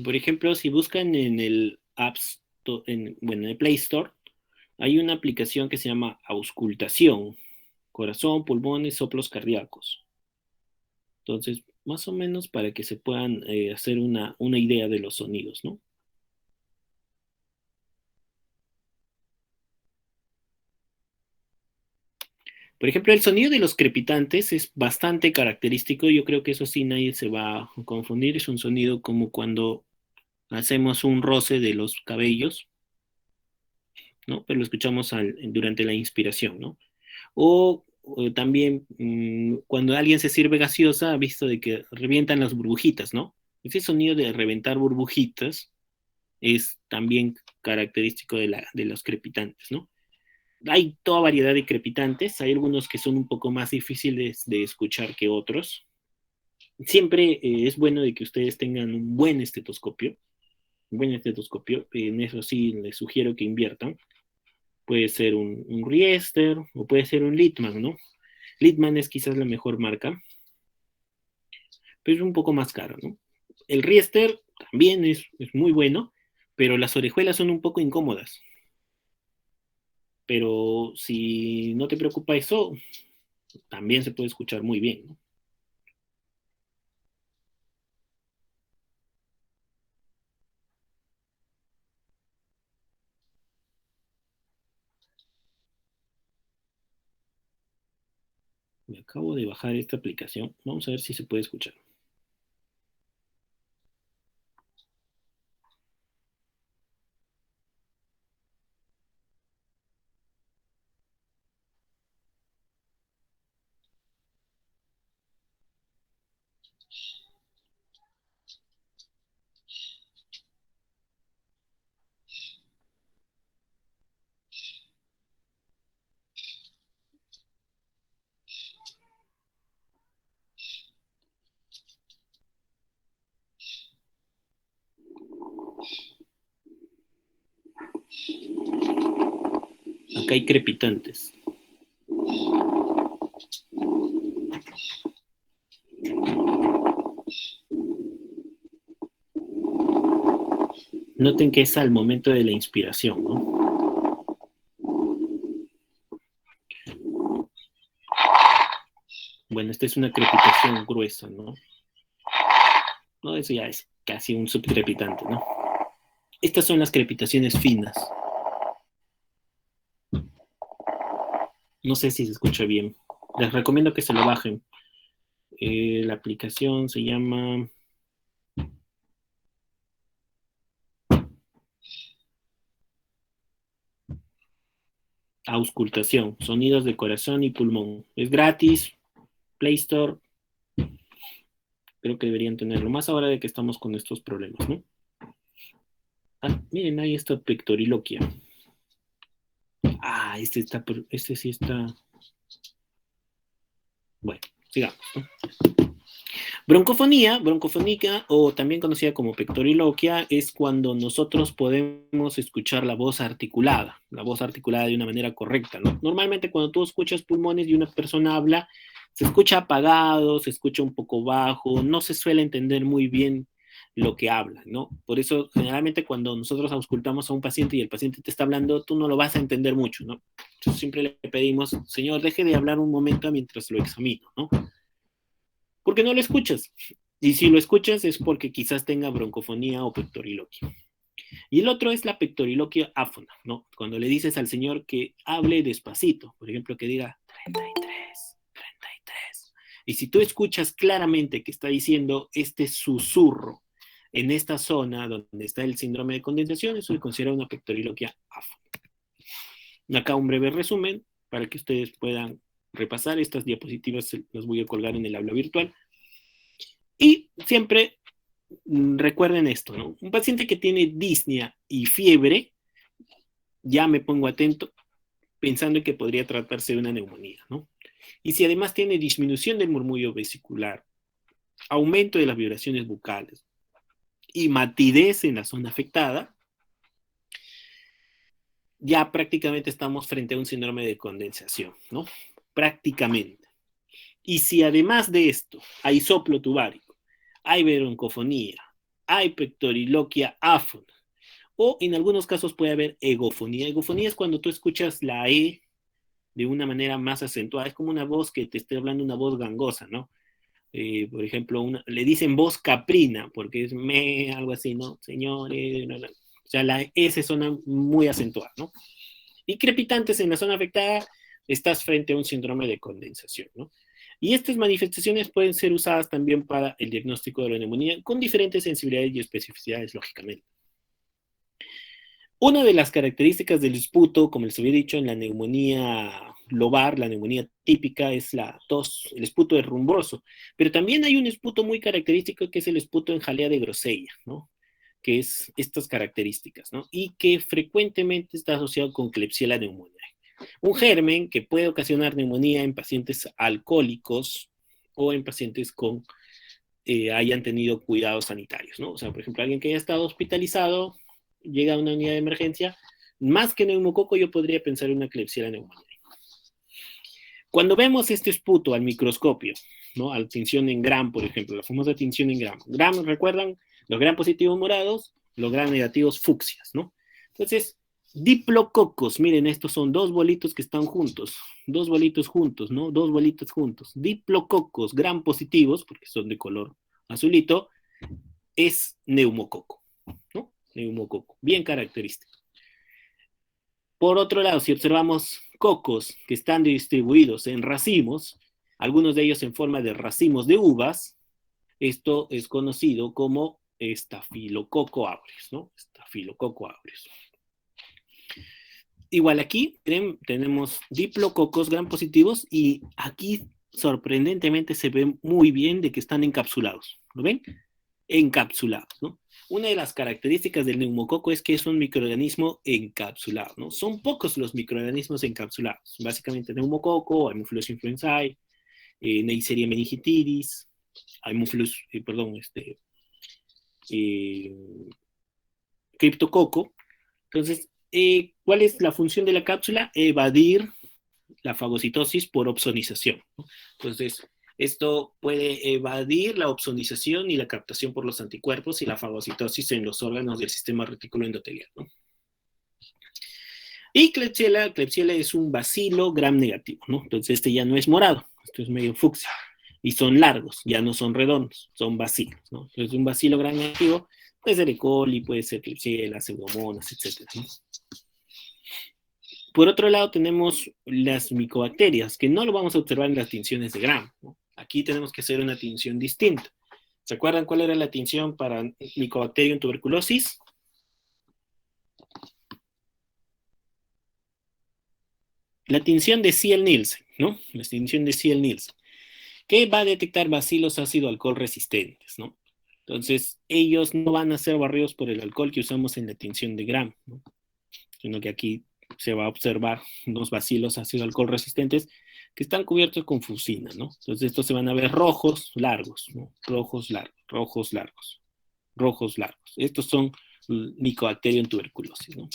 Por ejemplo, si buscan en el App Store, bueno, en el Play Store, hay una aplicación que se llama auscultación, corazón, pulmones, soplos cardíacos. Entonces, más o menos para que se puedan hacer una idea de los sonidos, ¿no? Por ejemplo, el sonido de los crepitantes es bastante característico. Yo creo que eso sí nadie se va a confundir. Es un sonido como cuando hacemos un roce de los cabellos, ¿no? Pero lo escuchamos durante la inspiración, ¿no? O también cuando alguien se sirve gaseosa, ha visto de que revientan las burbujitas, ¿no? Ese sonido de reventar burbujitas es también característico de los crepitantes, ¿no? Hay toda variedad de crepitantes, hay algunos que son un poco más difíciles de escuchar que otros. Siempre es bueno de que ustedes tengan un buen estetoscopio, en eso sí les sugiero que inviertan. Puede ser un Riester o puede ser un Littmann, ¿no? Littmann es quizás la mejor marca, pero es un poco más caro, ¿no? El Riester también es muy bueno, pero las orejuelas son un poco incómodas. Pero si no te preocupa eso, también se puede escuchar muy bien, ¿no? Me acabo de bajar esta aplicación. Vamos a ver si se puede escuchar. Acá hay crepitantes. Noten que es al momento de la inspiración, ¿no? Bueno, esta es una crepitación gruesa, ¿no? No, eso ya es casi un subcrepitante, ¿no? Estas son las crepitaciones finas. No sé si se escucha bien. Les recomiendo que se lo bajen. La aplicación se llama Auscultación, sonidos de corazón y pulmón. Es gratis, Play Store. Creo que deberían tenerlo, más ahora de que estamos con estos problemas, ¿no? Ah, miren, ahí está pectoriloquia. Ah, este sí está. Bueno, sigamos, ¿no? Broncofónica, o también conocida como pectoriloquia, es cuando nosotros podemos escuchar la voz articulada de una manera correcta, ¿no? Normalmente cuando tú escuchas pulmones y una persona habla, se escucha apagado, se escucha un poco bajo, no se suele entender muy bien lo que habla, ¿no? Por eso, generalmente, cuando nosotros auscultamos a un paciente y el paciente te está hablando, tú no lo vas a entender mucho, ¿no? Entonces, siempre le pedimos, señor, deje de hablar un momento mientras lo examino, ¿no? Porque no lo escuchas. Y si lo escuchas es porque quizás tenga broncofonía o pectoriloquia. Y el otro es la pectoriloquia áfona, ¿no? Cuando le dices al señor que hable despacito, por ejemplo, que diga 33, 33. Y si tú escuchas claramente que está diciendo este susurro en esta zona donde está el síndrome de condensación, eso se considera una pectoriloquia áfona. Acá un breve resumen para que ustedes puedan repasar. Estas diapositivas las voy a colgar en el aula virtual. Y siempre recuerden esto, ¿no? Un paciente que tiene disnea y fiebre, ya me pongo atento pensando en que podría tratarse de una neumonía, ¿no? Y si además tiene disminución del murmullo vesicular, aumento de las vibraciones bucales y matidez en la zona afectada, ya prácticamente estamos frente a un síndrome de condensación, ¿no? Prácticamente. Y si además de esto hay soplo tubárico, hay broncofonía, hay pectoriloquia áfona, o en algunos casos puede haber egofonía. Egofonía es cuando tú escuchas la E de una manera más acentuada. Es como una voz que te esté hablando, una voz gangosa, ¿no? Por ejemplo, le dicen voz caprina, porque es me, algo así, ¿no? Señores, no, no. O sea, la S suena muy acentuada, ¿no? Y crepitantes en la zona afectada, estás frente a un síndrome de condensación, ¿no? Y estas manifestaciones pueden ser usadas también para el diagnóstico de la neumonía, con diferentes sensibilidades y especificidades, lógicamente. Una de las características del esputo, como les había dicho, en la neumonía lobar, la neumonía típica, es la tos, el esputo es rumboso. Pero también hay un esputo muy característico que es el esputo en jalea de Grosella, ¿no? Que es estas características, ¿no? Y que frecuentemente está asociado con Klebsiella pneumoniae. Un germen que puede ocasionar neumonía en pacientes alcohólicos o en pacientes con hayan tenido cuidados sanitarios, ¿no? O sea, por ejemplo, alguien que haya estado hospitalizado, llega a una unidad de emergencia, más que neumococo, yo podría pensar en una Klebsiella pneumoniae. Cuando vemos este esputo al microscopio, ¿no? A la tinción en Gram, por ejemplo, la famosa tinción en Gram. Gram, ¿recuerdan? Los Gram positivos morados, los Gram negativos fucsias, ¿no? Entonces, diplococos, miren, estos son dos bolitos que están juntos, dos bolitos juntos, ¿no? Dos bolitos juntos. Diplococos, Gram positivos, porque son de color azulito, es neumococo, ¿no? Neumococo, bien característico. Por otro lado, si observamos cocos que están distribuidos en racimos, algunos de ellos en forma de racimos de uvas, esto es conocido como Staphylococcus aureus, ¿no? Staphylococcus aureus. Igual aquí tenemos diplococos gram positivos y aquí sorprendentemente se ve muy bien de que están encapsulados. ¿Lo ven? Encapsulados, ¿no? Una de las características del neumococo es que es un microorganismo encapsulado, ¿no? Son pocos los microorganismos encapsulados. Básicamente neumococo, Haemophilus influenzae, Neisseria meningitidis, Haemophilus, criptococo. Entonces, ¿cuál es la función de la cápsula? Evadir la fagocitosis por opsonización, ¿no? Entonces, esto puede evadir la opsonización y la captación por los anticuerpos y la fagocitosis en los órganos del sistema retículo endotelial, ¿no? Y Klebsiella es un bacilo gram negativo, ¿no? Entonces este ya no es morado, esto es medio fucsia. Y son largos, ya no son redondos, son bacilos, ¿no? Entonces un bacilo gram negativo puede ser E. coli, puede ser Klebsiella, pseudomonas, etc., ¿no? Por otro lado, tenemos las micobacterias, que no lo vamos a observar en las tinciones de Gram, ¿no? Aquí tenemos que hacer una tinción distinta. ¿Se acuerdan cuál era la tinción para Mycobacterium tuberculosis? La tinción de Ciel-Nielsen, ¿no? La tinción de Ciel-Nielsen, que va a detectar bacilos ácido alcohol resistentes, ¿no? Entonces, ellos no van a ser barridos por el alcohol que usamos en la tinción de Gram, ¿no? Sino que aquí se va a observar unos bacilos ácido alcohol resistentes que están cubiertos con fucina, ¿no? Entonces estos se van a ver rojos largos, ¿no? Rojos largos, rojos largos, rojos largos. Estos son Mycobacterium tuberculosis, ¿no?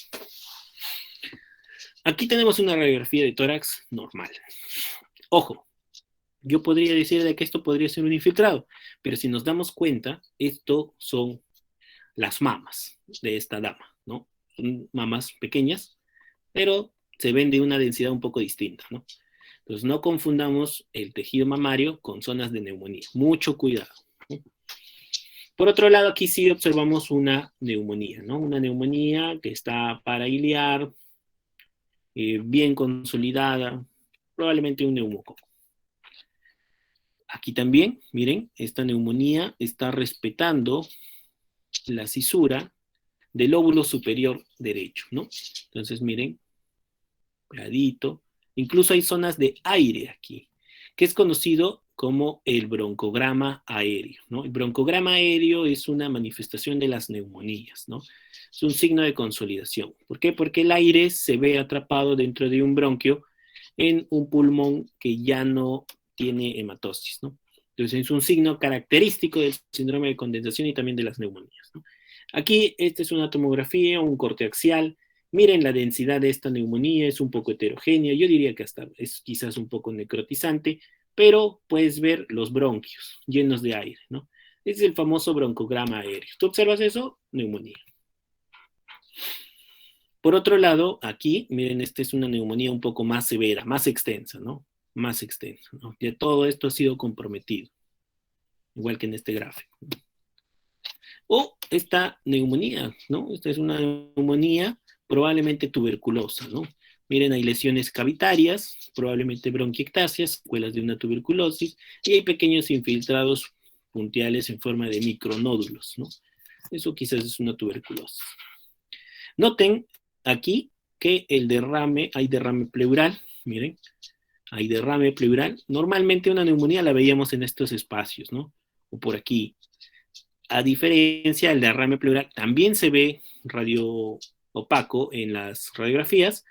Aquí tenemos una radiografía de tórax normal. Ojo, yo podría decir de que esto podría ser un infiltrado, pero si nos damos cuenta, esto son las mamas de esta dama, ¿no? Son mamas pequeñas, pero se ven de una densidad un poco distinta, ¿no? Entonces no confundamos el tejido mamario con zonas de neumonía. Mucho cuidado, ¿no? Por otro lado, aquí sí observamos una neumonía, ¿no? Una neumonía que está parailiar, bien consolidada, probablemente un neumococo. Aquí también, miren, esta neumonía está respetando la cisura del lóbulo superior derecho, ¿no? Entonces, miren, pegadito. Incluso hay zonas de aire aquí, que es conocido como el broncograma aéreo, ¿no? El broncograma aéreo es una manifestación de las neumonías, ¿no? Es un signo de consolidación. ¿Por qué? Porque el aire se ve atrapado dentro de un bronquio en un pulmón que ya no tiene hematosis, ¿no? Entonces es un signo característico del síndrome de condensación y también de las neumonías, ¿no? Aquí, esta es una tomografía, un corte axial. Miren la densidad de esta neumonía, es un poco heterogénea. Yo diría que hasta es quizás un poco necrotizante, pero puedes ver los bronquios llenos de aire, ¿no? Es el famoso broncograma aéreo. ¿Tú observas eso? Neumonía. Por otro lado, aquí, miren, esta es una neumonía un poco más severa, más extensa, ¿no? Más extensa, ¿no? Ya todo esto ha sido comprometido, igual que en este gráfico. O esta neumonía, ¿no? Esta es una neumonía probablemente tuberculosa, ¿no? Miren, hay lesiones cavitarias, probablemente bronquiectasias, secuelas de una tuberculosis, y hay pequeños infiltrados puntiales en forma de micronódulos, ¿no? Eso quizás es una tuberculosis. Noten aquí que hay derrame pleural, miren, hay derrame pleural. Normalmente una neumonía la veíamos en estos espacios, ¿no? O por aquí. A diferencia del derrame pleural, también se ve radio opaco en las radiografías,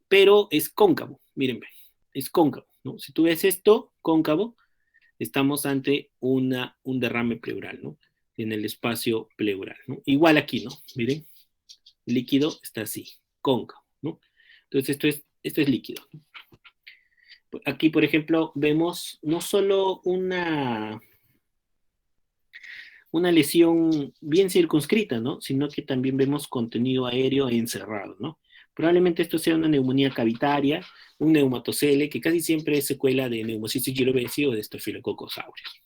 pero es cóncavo, miren, es cóncavo, ¿no? Si tú ves esto cóncavo, estamos ante un derrame pleural, ¿no? En el espacio pleural, ¿no? Igual aquí, ¿no? Miren, el líquido está así, cóncavo, ¿no? Entonces esto es líquido, ¿no? Aquí, por ejemplo, vemos no solo una lesión bien circunscrita, ¿no? Sino que también vemos contenido aéreo encerrado, ¿no? Probablemente esto sea una neumonía cavitaria, un neumatocele, que casi siempre es secuela de neumocistis girovesi o de Staphylococcus aureus.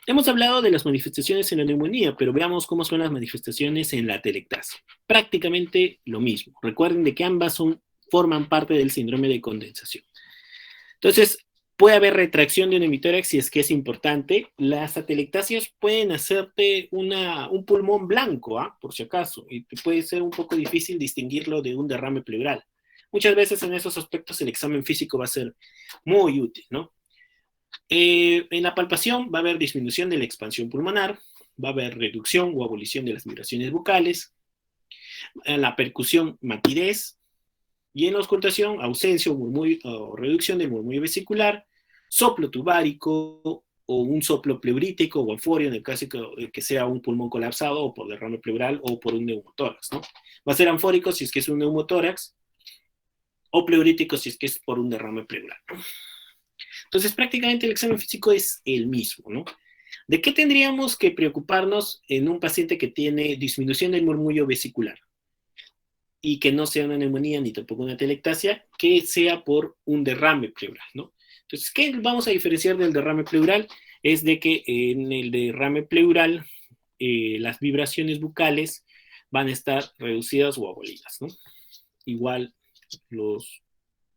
Hemos hablado de las manifestaciones en la neumonía, pero veamos cómo son las manifestaciones en la atelectasia. Prácticamente lo mismo. Recuerden de que ambas forman parte del síndrome de condensación. Entonces, puede haber retracción de un hemitórax si es que es importante. Las atelectasias pueden hacerte un pulmón blanco, por si acaso, y puede ser un poco difícil distinguirlo de un derrame pleural. Muchas veces en esos aspectos el examen físico va a ser muy útil, ¿no? En la palpación va a haber disminución de la expansión pulmonar, va a haber reducción o abolición de las vibraciones bucales, en la percusión matidez, y en la auscultación ausencia o reducción del murmullo vesicular, soplo tubárico o un soplo pleurítico o anforio en el caso que sea un pulmón colapsado o por derrame pleural o por un neumotórax, ¿no? Va a ser anfórico si es que es un neumotórax o pleurítico si es que es por un derrame pleural, ¿no? Entonces, prácticamente el examen físico es el mismo, ¿no? ¿De qué tendríamos que preocuparnos en un paciente que tiene disminución del murmullo vesicular? Y que no sea una neumonía ni tampoco una atelectasia, que sea por un derrame pleural, ¿no? Entonces, ¿qué vamos a diferenciar del derrame pleural? Es de que en el derrame pleural las vibraciones bucales van a estar reducidas o abolidas, ¿no? Igual los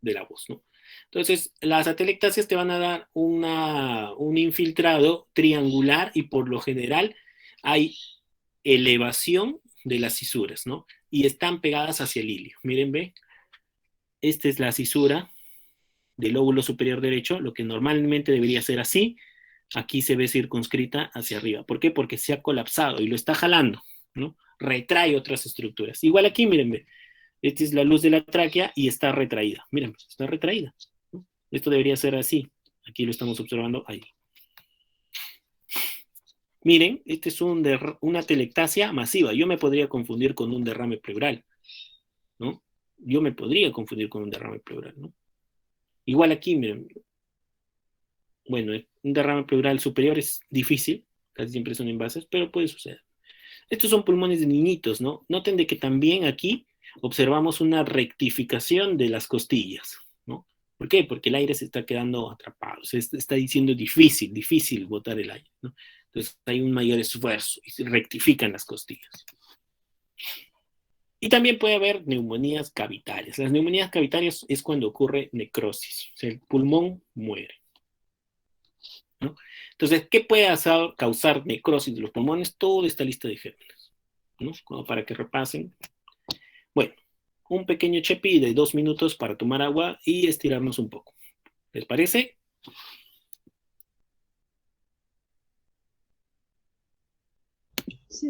de la voz, ¿no? Entonces, las atelectasias te van a dar un infiltrado triangular y por lo general hay elevación de las cisuras, ¿no? Y están pegadas hacia el ilio. Miren, ve, esta es la cisura del lóbulo superior derecho, lo que normalmente debería ser así, aquí se ve circunscrita hacia arriba. ¿Por qué? Porque se ha colapsado y lo está jalando, ¿no? Retrae otras estructuras. Igual aquí, miren, ve, esta es la luz de la tráquea y está retraída. Miren, está retraída, ¿no? Esto debería ser así. Aquí lo estamos observando ahí. Miren, este es una telectasia masiva. Yo me podría confundir con un derrame pleural, ¿no? Yo me podría confundir con un derrame pleural, ¿no? Igual aquí, miren, bueno, un derrame pleural superior es difícil, casi siempre son envases, pero puede suceder. Estos son pulmones de niñitos, ¿no? Noten de que también aquí observamos una rectificación de las costillas, ¿no? ¿Por qué? Porque el aire se está quedando atrapado, se está diciendo difícil botar el aire, ¿no? Entonces hay un mayor esfuerzo y se rectifican las costillas. Y también puede haber neumonías cavitarias. Las neumonías cavitarias es cuando ocurre necrosis, o sea, el pulmón muere, ¿no? Entonces, ¿qué puede causar necrosis de los pulmones? Toda esta lista de gérmenes, ¿no? Como para que repasen. Bueno, un pequeño chepi de 2 minutos para tomar agua y estirarnos un poco. ¿Les parece? Sí,